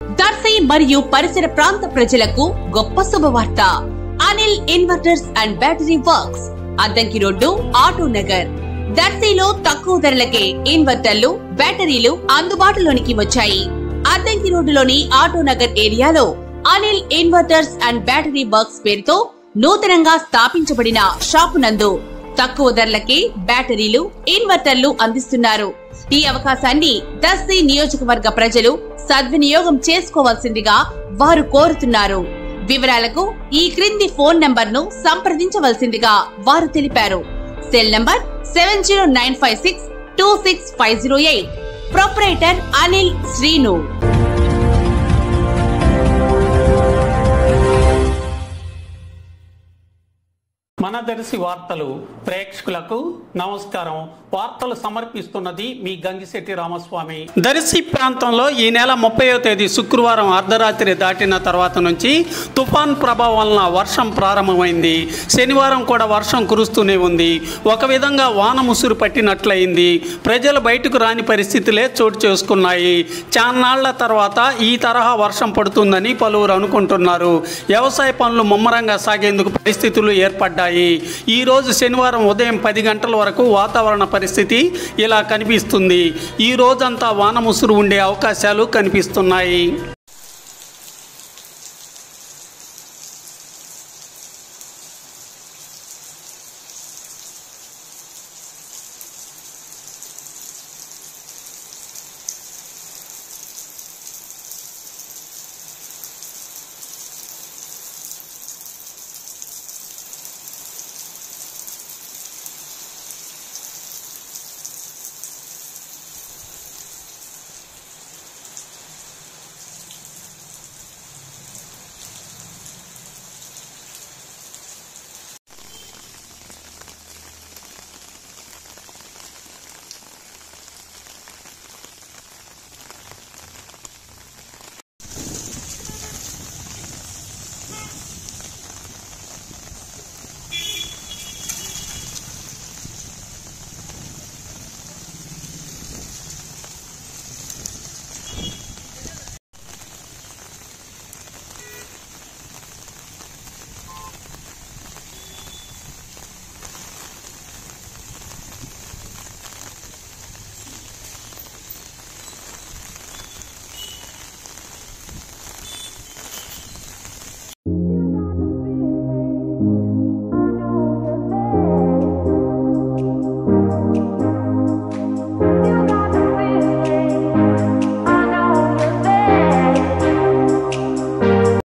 దర్శి మరియు పరిసర ప్రాంత ప్రజలకు గొప్ప శుభవార్త. Anil inverters and battery works, Addanki road, Auto Nagar. దర్శిలో తక్కువ ధరలకే ఇన్వర్టర్లు, బ్యాటరీలు అందుబాటులోనికి వచ్చాయి. అద్దంకి రోడ్డులోని ఆటో నగర్ ఏరియాలో Anil inverters and battery works పేరుతో నూతనంగా స్థాపించబడిన షాపు నందు తక్కువ ధరలకే బ్యాటరీలు, ఇన్వర్టర్లు అందిస్తున్నారు. ఈ అవకాశాన్ని దర్శి నియోజకవర్గ ప్రజలు సద్వినియోగం చేసుకోవాల్సిందిగా వారు కోరుతున్నారు. వివరాలకు ఈ క్రింది ఫోన్ నంబర్ ను సంప్రదించవలసిందిగా వారు తెలిపారు. Cell number 7095626508. Proprietor Anil Srinu. మన దర్శి వార్తలు ప్రేక్షకులకు నమస్కారం. వార్తలు సమర్పిస్తున్నది మీ గంగిశెట్టి రామస్వామి. దర్శి ప్రాంతంలో ఈ నెల 30వ తేదీ శుక్రవారం అర్ధరాత్రి దాటిన తర్వాత నుంచి తుఫాన్ ప్రభావం వలన వర్షం ప్రారంభమైంది. శనివారం కూడా వర్షం కురుస్తూనే ఉంది. ఒక విధంగా వాన ముసురు పట్టినట్లయింది. ప్రజలు బయటకు రాని పరిస్థితులే చోటు చేసుకున్నాయి. చాన్నాళ్ల తర్వాత ఈ తరహా వర్షం పడుతుందని పలువురు అనుకుంటున్నారు. వ్యవసాయ పనులు ముమ్మరంగా సాగేందుకు పరిస్థితులు ఏర్పడ్డాయి. ఈ రోజు శనివారం ఉదయం 10 గంటల వరకు వాతావరణ పరిస్థితి ఇలా కనిపిస్తుంది. ఈ రోజంతా వాన ముసురు ఉండే అవకాశాలు కనిపిస్తున్నాయి.